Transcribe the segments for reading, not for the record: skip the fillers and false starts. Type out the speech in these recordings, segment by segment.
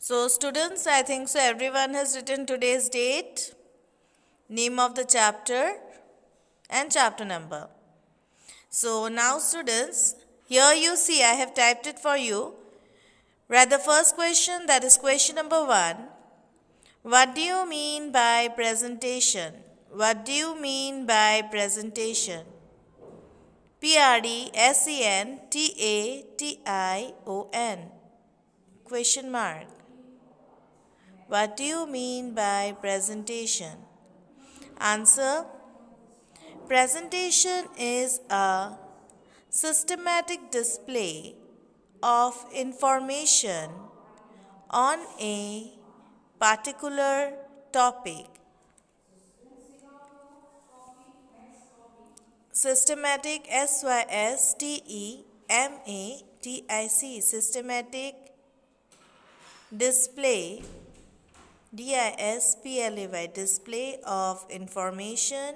So students, I think so everyone has written today's date, name of the chapter and chapter number. So now students, here you see I have typed it for you. Write the first question, that is question number 1. What do you mean by presentation? What do you mean by presentation? Presentation. Question mark. What do you mean by presentation? Answer. Presentation is a systematic display of information on a particular topic. Systematic, systematic, systematic display, display, display of information,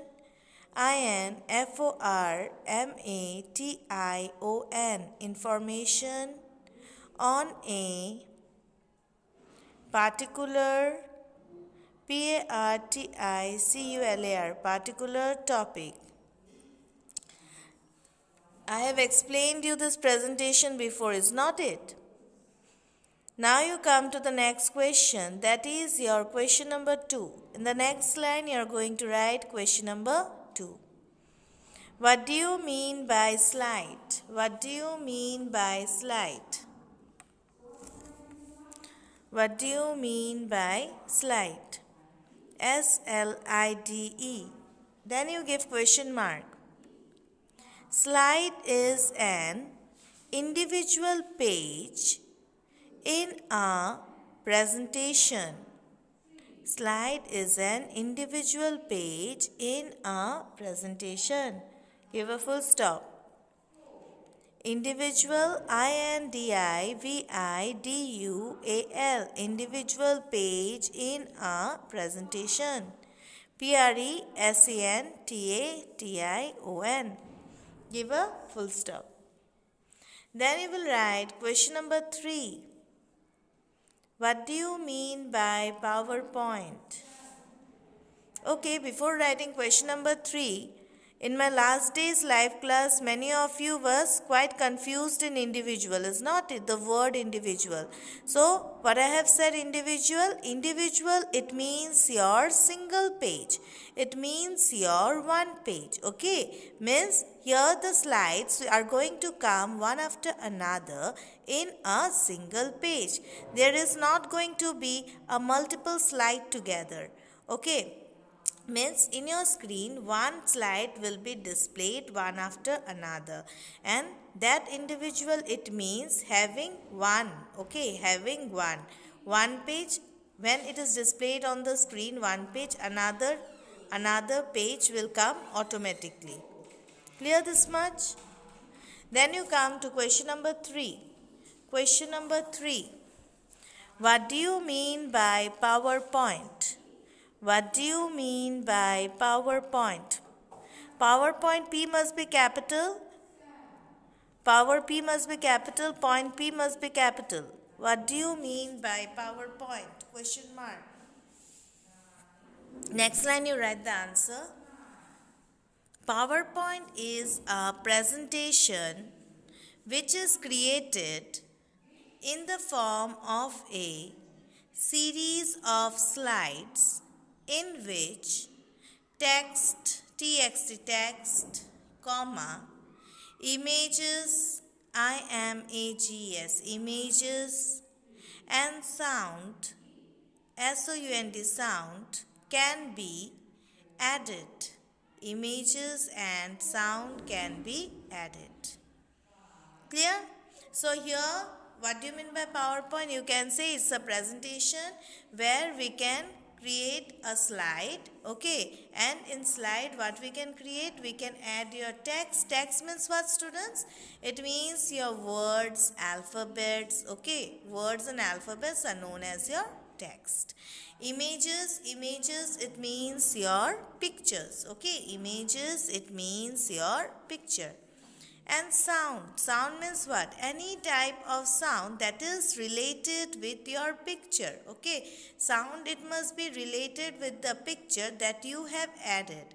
information, information on a particular, particular topic. I have explained you this presentation before, is not it? Now you come to the next question, that is your question number 2. In the next line you are going to write question number 2. What do you mean by slide? What do you mean by slide? What do you mean by slide? SLIDE. Then you give question mark. Slide is an individual page in a presentation. Slide is an individual page in a presentation. Give a full stop. Individual, individual, individual page in a presentation. Presentation. Give a full stop. Then you will write question number 3. What do you mean by PowerPoint? Okay, before writing question number 3, in my last day's live class, many of you was quite confused in individual, is not it? The word individual. So, what I have said individual, it means your single page. It means your one page. Okay, means here the slides are going to come one after another in a single page. There is not going to be a multiple slide together. Okay. Means in your screen one slide will be displayed one after another, and that individual, it means having one, okay, having one page. When it is displayed on the screen one page, another page will come automatically. Clear this much? Then you come to question number 3. Question number 3. What do you mean by PowerPoint? What do you mean by PowerPoint? PowerPoint, P must be capital. Power P must be capital. Point P must be capital. What do you mean by PowerPoint? Question mark. Next line you write the answer. PowerPoint is a presentation which is created in the form of a series of slides in which text, comma, images, images, and sound, sound, can be added. Images and sound can be added. Clear? So here, what do you mean by PowerPoint? You can say it's a presentation where we can create a slide, okay, and in slide what we can create, we can add your text. Text means what, students? It means your words, alphabets, okay. Words and alphabets are known as your text. Images, it means your pictures, okay. Images, it means your picture. And sound. Sound means what? Any type of sound that is related with your picture. Okay. Sound, it must be related with the picture that you have added.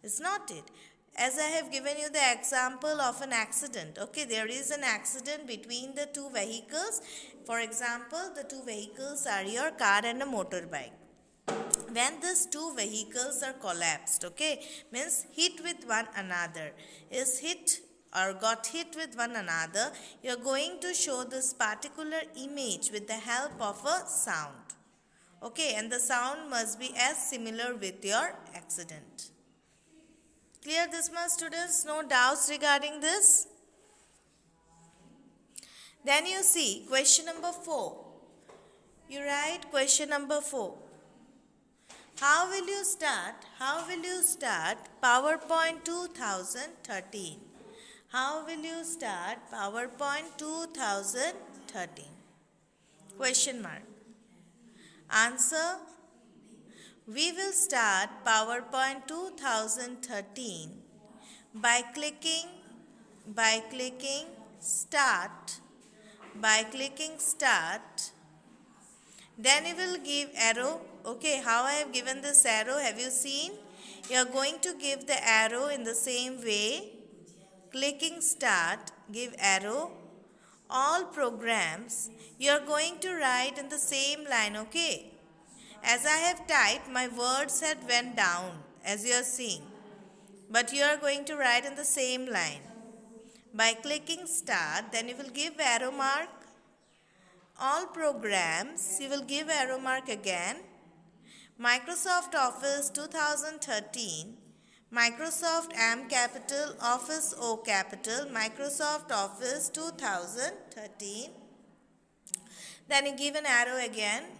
Is not it? As I have given you the example of an accident. Okay. There is an accident between the two vehicles. For example, the two vehicles are your car and a motorbike. When these two vehicles are collapsed, okay, means hit with one another, is hit or got hit with one another, you are going to show this particular image with the help of a sound. Okay, and the sound must be as similar with your accident. Clear this much, students? No doubts regarding this? Then you see question number 4. You write question number 4. How will you start PowerPoint 2013? How will you start PowerPoint 2013? Question mark. Answer. We will start PowerPoint 2013 by clicking start. By clicking start. Then you will give arrow. Okay, how I have given this arrow, have you seen? You are going to give the arrow in the same way. Clicking start, give arrow. All programs, you are going to write in the same line, okay? As I have typed, my words had went down, as you are seeing. But you are going to write in the same line. By clicking start, then you will give arrow mark. All programs, you will give arrow mark again. Microsoft Office 2013, Microsoft M capital, Office O capital, Microsoft Office 2013. Then you give an arrow again,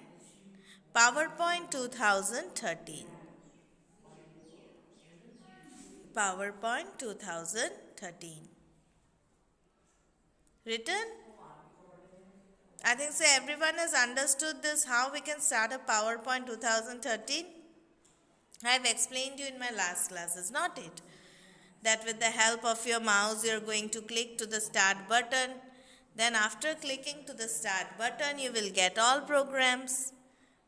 PowerPoint 2013. PowerPoint 2013. Written? I think so everyone has understood this, how we can start a PowerPoint 2013. I have explained you in my last class, is not it? That with the help of your mouse, you are going to click to the start button. Then after clicking to the start button, you will get all programs.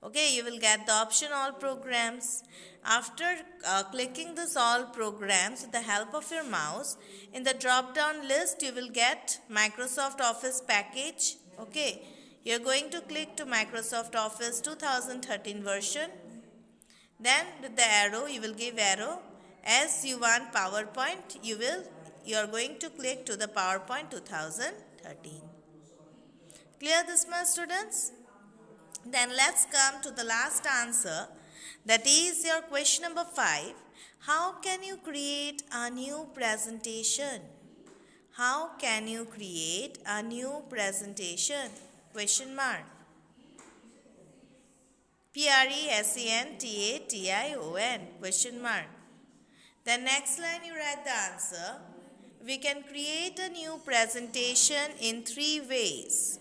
Okay, you will get the option all programs. After clicking this all programs with the help of your mouse, in the drop down list, you will get Microsoft Office package. Okay, you are going to click to Microsoft Office 2013 version. Then with the arrow, you will give arrow. As you want PowerPoint, you are going to click to the PowerPoint 2013. Clear this much, students? Then let's come to the last answer. That is your question number 5. How can you create a new presentation? How can you create a new presentation? Question mark. Presentation. Question mark. The next line you write the answer. We can create a new presentation in 3 ways.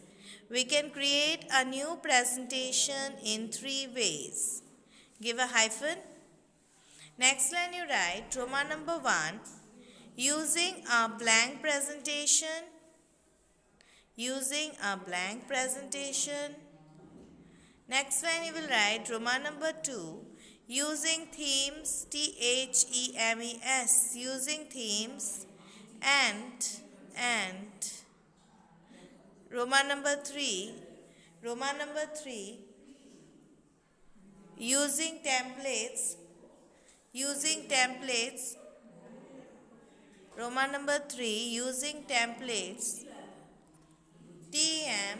We can create a new presentation in 3 ways. Give a hyphen. Next line you write Roman number 1. Using a blank presentation. Using a blank presentation. Next line you will write Roman number 2. Using themes, themes, using themes, and Roman number 3, using templates, Roman number 3, using templates, TMPLATS,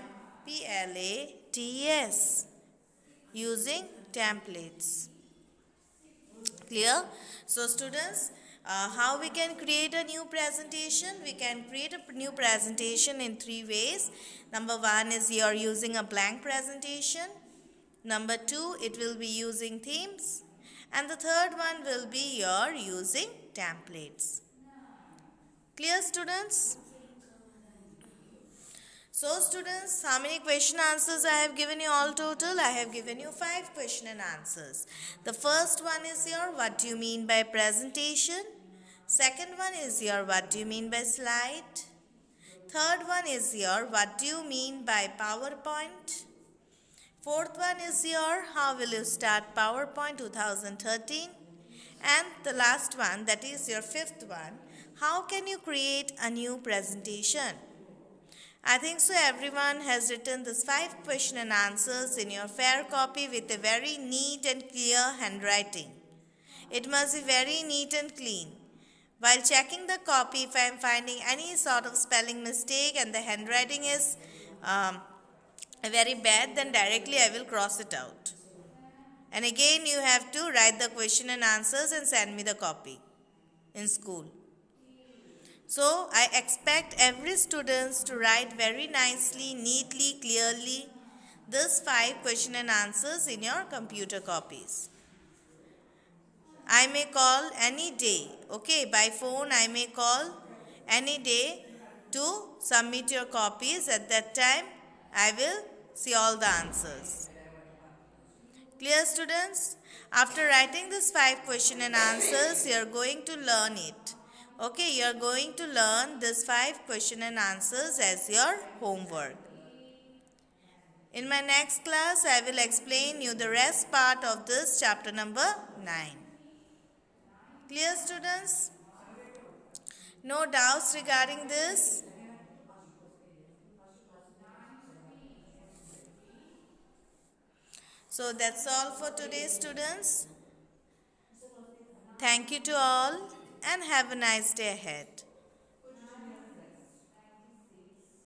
using templates. Clear? So students, how we can create a new presentation? We can create a new presentation in 3 ways. Number 1 is you are using a blank presentation. Number 2, it will be using themes. And the third one will be your using templates. Clear, students? So students, how many question answers I have given you all total? I have given you 5 question and answers. The first one is your what do you mean by presentation? Second one is your what do you mean by slide? Third one is your what do you mean by PowerPoint? Fourth one is your how will you start PowerPoint 2013? And the last one, that is your fifth one, how can you create a new presentation? I think so everyone has written this 5 question and answers in your fair copy with a very neat and clear handwriting. It must be very neat and clean. While checking the copy, if I am finding any sort of spelling mistake and the handwriting is very bad, then directly I will cross it out. And again you have to write the question and answers and send me the copy in school. So I expect every student to write very nicely, neatly, clearly these 5 question and answers in your computer copies. I may call any day, okay, by phone I may call any day to submit your copies. At that time, I will see all the answers. Clear, students? After writing this 5 question and answers, you are going to learn it. Okay, you are going to learn this 5 question and answers as your homework. In my next class, I will explain you the rest part of this chapter number 9. Clear, students? No doubts regarding this? So that's all for today, students. Thank you to all and have a nice day ahead.